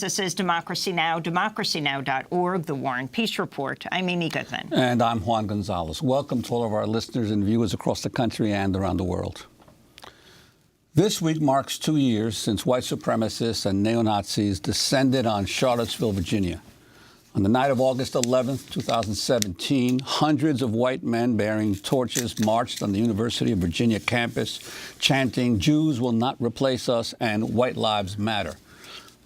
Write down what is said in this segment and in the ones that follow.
This is Democracy Now!, democracynow.org, The War and Peace Report. I'm Amy Goodman. And I'm Juan Gonzalez. Welcome to all of our listeners and viewers across the country and around the world. This week marks 2 years since white supremacists and neo-Nazis descended on Charlottesville, Virginia. On the night of August 11th, 2017, hundreds of white men bearing torches marched on the University of Virginia campus, chanting, "Jews will not replace us," and "White lives matter."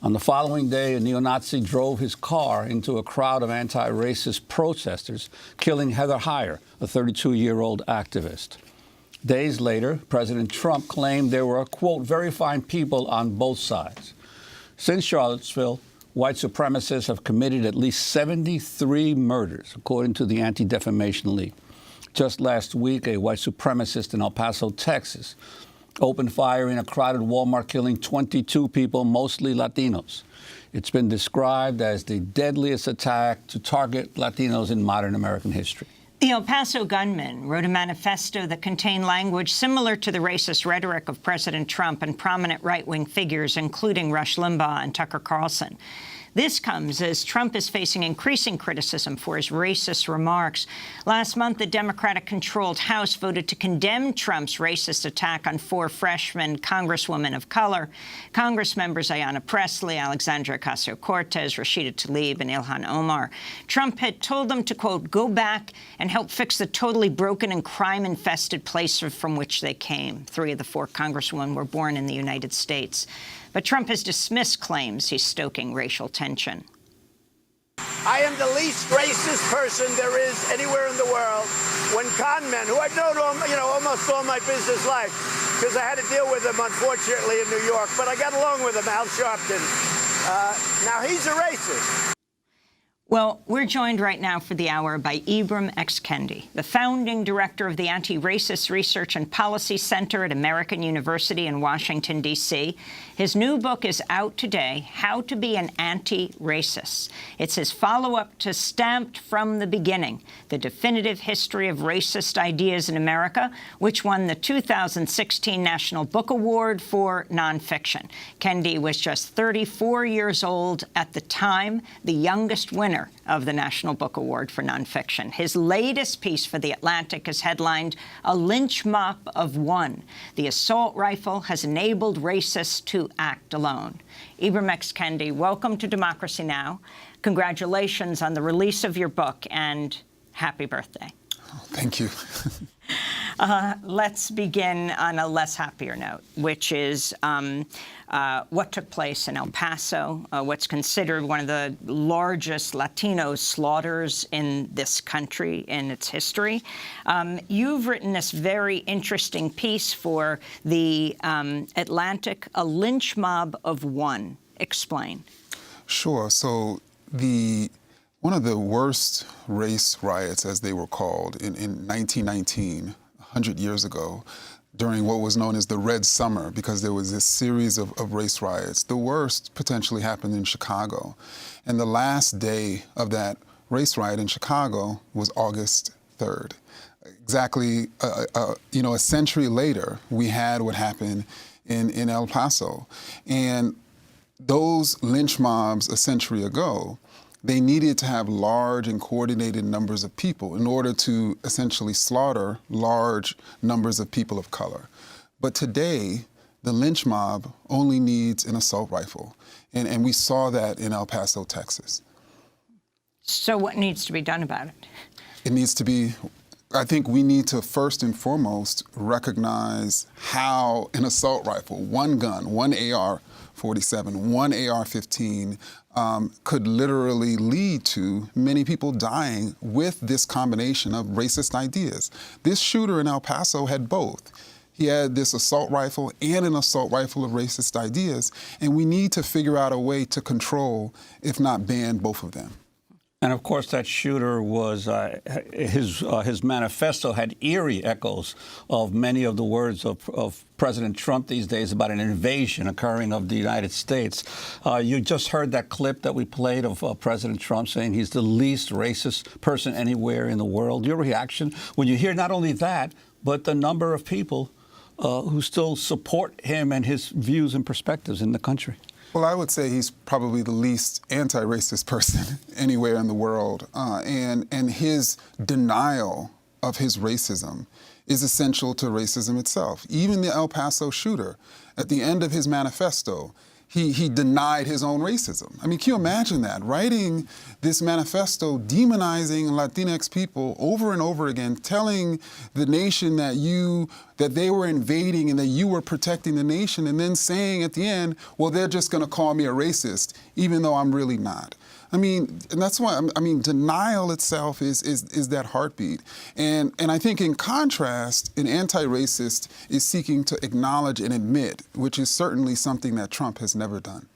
On the following day, a neo-Nazi drove his car into a crowd of anti-racist protesters, killing Heather Heyer, a 32-year-old activist. Days later, President Trump claimed there were, quote, "very fine people on both sides." Since Charlottesville, white supremacists have committed at least 73 murders, according to the Anti-Defamation League. Just last week, a white supremacist in El Paso, Texas, opened fire in a crowded Walmart, killing 22 people, mostly Latinos. It's been described as the deadliest attack to target Latinos in modern American history. The El Paso gunman wrote a manifesto that contained language similar to the racist rhetoric of President Trump and prominent right-wing figures, including Rush Limbaugh and Tucker Carlson. This comes as Trump is facing increasing criticism for his racist remarks. Last month, the Democratic-controlled House voted to condemn Trump's racist attack on 4 freshman congresswomen of color. Congress members Ayanna Pressley, Alexandria Ocasio-Cortez, Rashida Tlaib, and Ilhan Omar. Trump had told them to, quote, "go back and help fix the totally broken and crime-infested place from which they came." 3 of the 4 congresswomen were born in the United States. But Trump has dismissed claims he's stoking racial tension. I am the least racist person there is anywhere in the world. When con men, who I've known almost all my business life, because I had to deal with them, unfortunately, in New York, but I got along with him, Al Sharpton. Now, he's a racist. Well, we're joined right now for the hour by Ibram X. Kendi, the founding director of the Anti-Racist Research and Policy Center at American University in Washington, D.C. His new book is out today, How to Be an Anti-Racist. It's his follow-up to Stamped from the Beginning, the definitive history of racist ideas in America, which won the 2016 National Book Award for nonfiction. Kendi was just 34 years old at the time, the youngest winner of the National Book Award for nonfiction. His latest piece for The Atlantic is headlined, "A Lynch Mob of One. The Assault Rifle Has Enabled Racists to Act Alone." Ibram X. Kendi, welcome to Democracy Now! Congratulations on the release of your book, and happy birthday. Oh, thank you. Let's begin on a less happier note, which is what took place in El Paso, what's considered one of the largest Latino slaughters in this country in its history. You've written this very interesting piece for the Atlantic, "A Lynch Mob of One." Explain. Sure. So one of the worst race riots, as they were called, in 1919, 100 years ago, during what was known as the Red Summer, because there was this series of race riots. The worst potentially happened in Chicago. And the last day of that race riot in Chicago was August 3rd. Exactly, a century later, we had what happened in El Paso. And those lynch mobs a century ago, they needed to have large and coordinated numbers of people in order to essentially slaughter large numbers of people of color. But today, the lynch mob only needs an assault rifle. And we saw that in El Paso, Texas. So what needs to be done about it? It needs to be, I think we need to first and foremost recognize how an assault rifle, one gun, one AR-47, one AR-15, could literally lead to many people dying with this combination of racist ideas. This shooter in El Paso had both. He had this assault rifle and an assault rifle of racist ideas, and we need to figure out a way to control, if not ban, both of them. And of course, that shooter was his manifesto had eerie echoes of many of the words of President Trump these days about an invasion occurring of the United States. You just heard that clip that we played of President Trump saying he's the least racist person anywhere in the world. Your reaction when you hear not only that, but the number of people who still support him and his views and perspectives in the country? Well, I would say he's probably the least anti-racist person anywhere in the world, and his denial of his racism is essential to racism itself. Even the El Paso shooter, at the end of his manifesto, he denied his own racism. I mean, can you imagine that? Writing this manifesto demonizing Latinx people over and over again, telling the nation that they were invading and that you were protecting the nation, and then saying at the end, well, they're just going to call me a racist, even though I'm really not. I mean, and that's why, I mean, denial itself is that heartbeat. And I think in contrast, an anti-racist is seeking to acknowledge and admit, which is certainly something that Trump has never done.